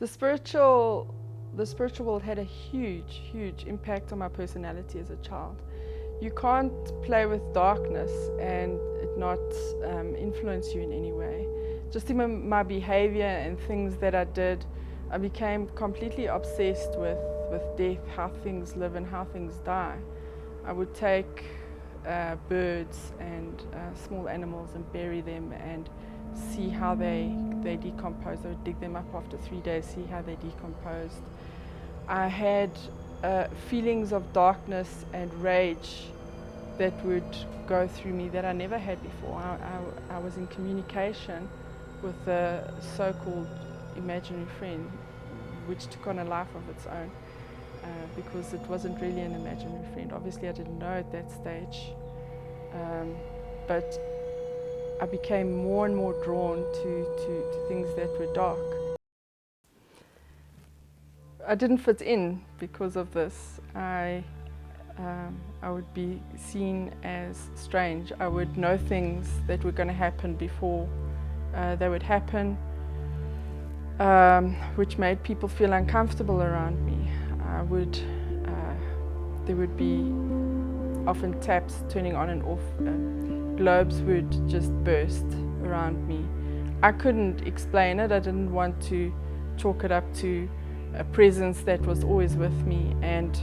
The spiritual world had a huge impact on my personality as a child. You can't play with darkness and it not influence you in any way. Just in my behavior and things that I did, I became completely obsessed with death, how things live and how things die. I would take birds and small animals and bury them and see how they decomposed. I would dig them up after 3 days, see how they decomposed. I had feelings of darkness and rage that would go through me that I never had before. I was in communication with a so-called imaginary friend, which took on a life of its own because it wasn't really an imaginary friend. Obviously I didn't know at that stage, but I became more and more drawn to things that were dark. I didn't fit in because of this. I would be seen as strange. I would know things that were going to happen before they would happen, which made people feel uncomfortable around me. There would be often taps turning on and off. Globes would just burst around me. I couldn't explain it. I didn't want to chalk it up to a presence that was always with me, and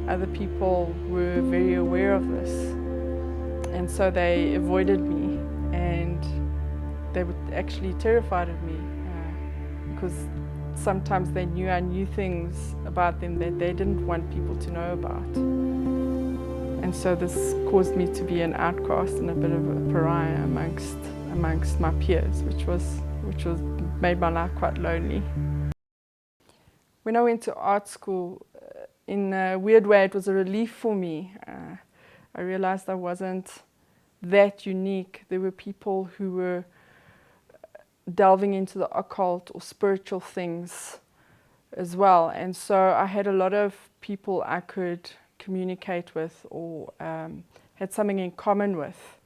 other people were very aware of this, and so they avoided me, and they were actually terrified of me because sometimes they knew I knew things about them that they didn't want people to know about. And so this caused me to be an outcast and a bit of a pariah amongst my peers, which made my life quite lonely. When I went to art school, in a weird way, it was a relief for me. I realized I wasn't that unique. There were people who were delving into the occult or spiritual things as well. And so I had a lot of people I could communicate with or had something in common with.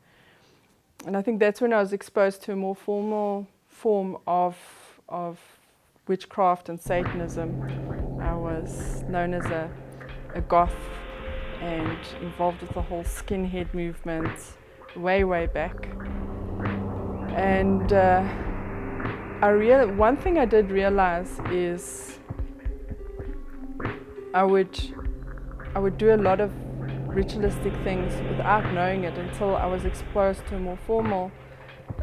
And I think that's when I was exposed to a more formal form of witchcraft and Satanism. I was known as a goth and involved with the whole skinhead movement way back. And one thing I did realize is I would do a lot of ritualistic things without knowing it until I was exposed to a more formal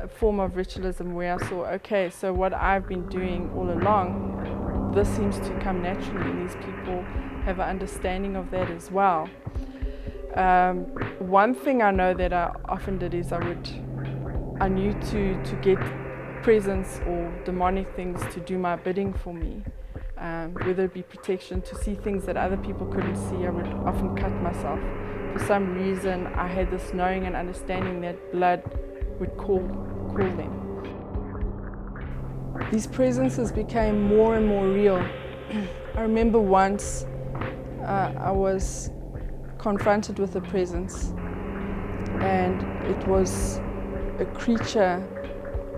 form of ritualism where I saw, okay, so what I've been doing all along, this seems to come naturally, and these people have an understanding of that as well. One thing I know that I often did is I knew to get presence or demonic things to do my bidding for me. Whether it be protection, to see things that other people couldn't see, I would often cut myself. For some reason, I had this knowing and understanding that blood would call them. These presences became more and more real. I remember once I was confronted with a presence, and it was a creature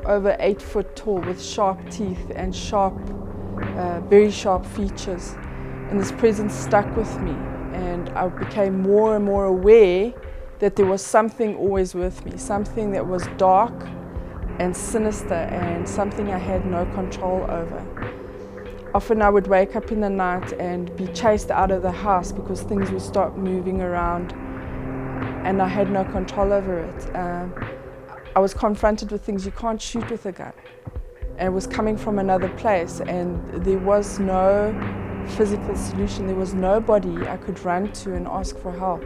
over 8 foot tall with sharp teeth and very sharp features. And this presence stuck with me, and I became more and more aware that there was something always with me, something that was dark and sinister and something I had no control over. Often I would wake up in the night and be chased out of the house because things would start moving around and I had no control over it. I was confronted with things you can't shoot with a gun. And it was coming from another place, and there was no physical solution. There was nobody I could run to and ask for help.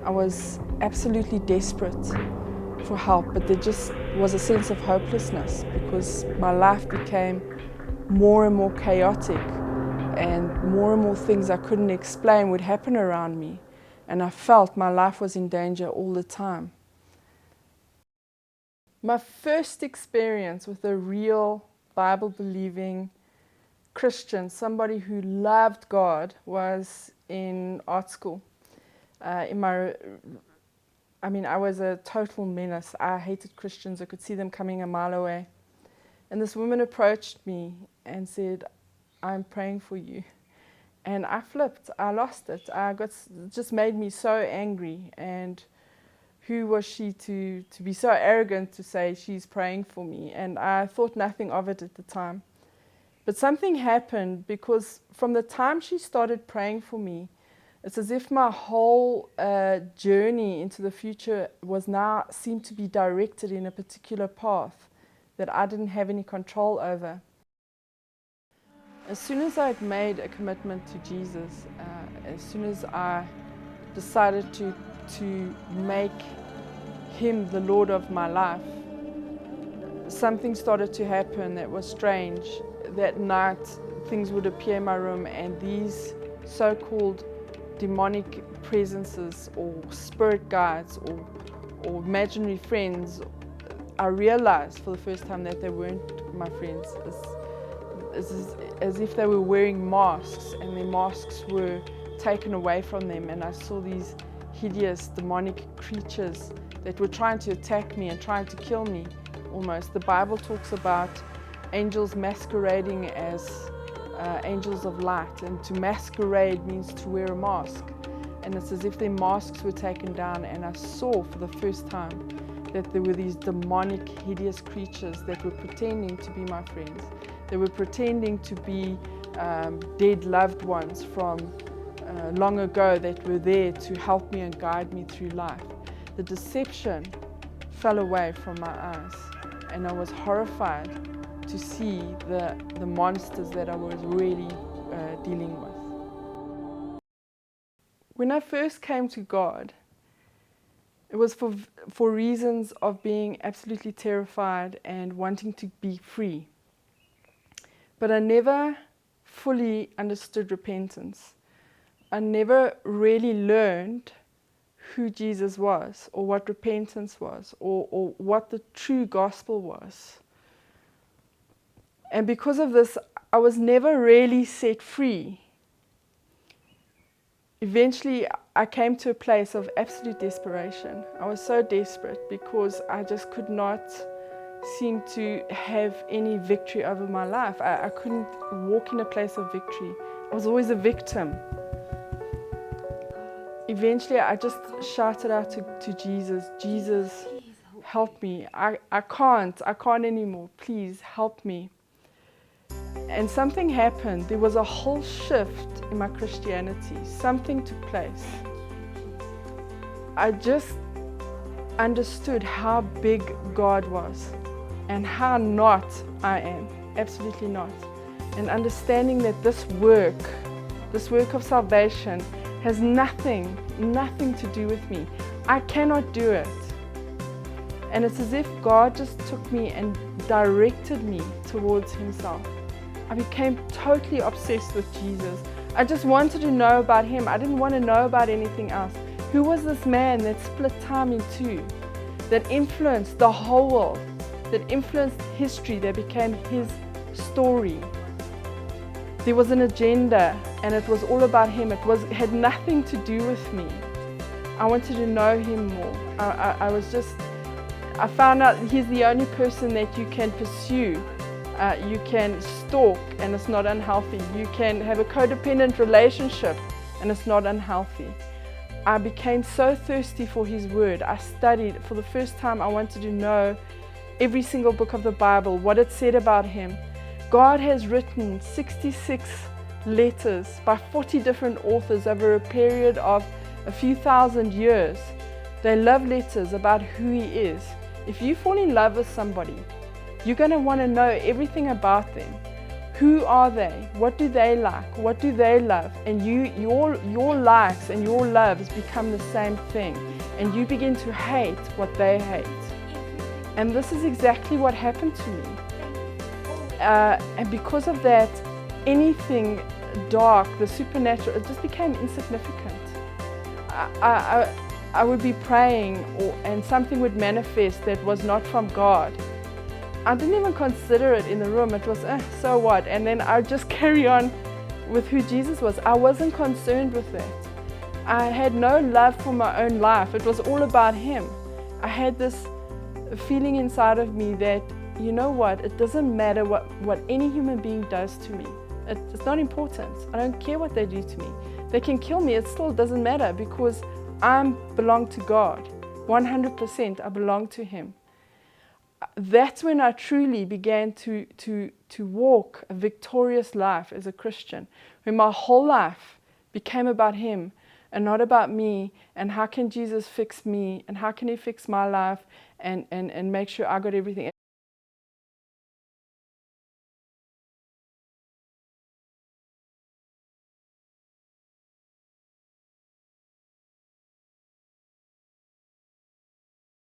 I was absolutely desperate for help, but there just was a sense of hopelessness because my life became more and more chaotic, and more things I couldn't explain would happen around me, and I felt my life was in danger all the time. My first experience with a real Bible-believing Christian, somebody who loved God, was in art school. I was a total menace. I hated Christians. I could see them coming a mile away. And this woman approached me and said, "I'm praying for you." And I flipped. I lost it. It just made me so angry. And who was she to be so arrogant to say she's praying for me? And I thought nothing of it at the time. But something happened, because from the time she started praying for me, it's as if my whole journey into the future seemed to be directed in a particular path that I didn't have any control over. As soon as I'd made a commitment to Jesus, as soon as I decided to make Him the Lord of my life, something started to happen that was strange. That night, things would appear in my room, and these so-called demonic presences or spirit guides or imaginary friends, I realized for the first time that they weren't my friends. It's as if they were wearing masks, and their masks were taken away from them, and I saw these hideous demonic creatures that were trying to attack me and trying to kill me almost. The Bible talks about angels masquerading as angels of light, and to masquerade means to wear a mask, and it's as if their masks were taken down, and I saw for the first time that there were these demonic, hideous creatures that were pretending to be my friends. They were pretending to be dead loved ones from long ago that were there to help me and guide me through life. The deception fell away from my eyes, and I was horrified to see the monsters that I was really dealing with. When I first came to God, it was for reasons of being absolutely terrified and wanting to be free. But I never fully understood repentance. I never really learned who Jesus was, or what repentance was, or what the true gospel was. And because of this, I was never really set free. Eventually, I came to a place of absolute desperation. I was so desperate because I just could not seem to have any victory over my life. I couldn't walk in a place of victory. I was always a victim. Eventually, I just shouted out to Jesus, "Jesus, help me. I can't anymore. Please help me." And something happened. There was a whole shift in my Christianity. Something took place. I just understood how big God was and how not I am. Absolutely not. And understanding that this work of salvation has nothing to do with me. I cannot do it. And it's as if God just took me and directed me towards Himself. I became totally obsessed with Jesus. I just wanted to know about Him. I didn't want to know about anything else. Who was this man that split time in two, that influenced the whole world, that influenced history, that became His story? There was an agenda, and it was all about Him. It had nothing to do with me. I wanted to know Him more. I found out He's the only person that you can pursue. You can stalk, and it's not unhealthy. You can have a codependent relationship, and it's not unhealthy. I became so thirsty for His Word. I studied. For the first time, I wanted to know every single book of the Bible, what it said about Him. God has written 66 letters by 40 different authors over a period of a few thousand years. They love letters about who He is. If you fall in love with somebody, you're going to want to know everything about them. Who are they? What do they like? What do they love? And your likes and your loves become the same thing. And you begin to hate what they hate. And this is exactly what happened to me. And because of that, anything dark, the supernatural, it just became insignificant. I would be praying and something would manifest that was not from God. I didn't even consider it in the room. It was, so what? And then I would just carry on with who Jesus was. I wasn't concerned with that. I had no love for my own life. It was all about Him. I had this feeling inside of me that you know what, it doesn't matter what any human being does to me. It's not important. I don't care what they do to me. They can kill me, it still doesn't matter, because I belong to God. 100% I belong to Him. That's when I truly began to walk a victorious life as a Christian, when my whole life became about Him and not about me, and how can Jesus fix me, and how can He fix my life and make sure I got everything.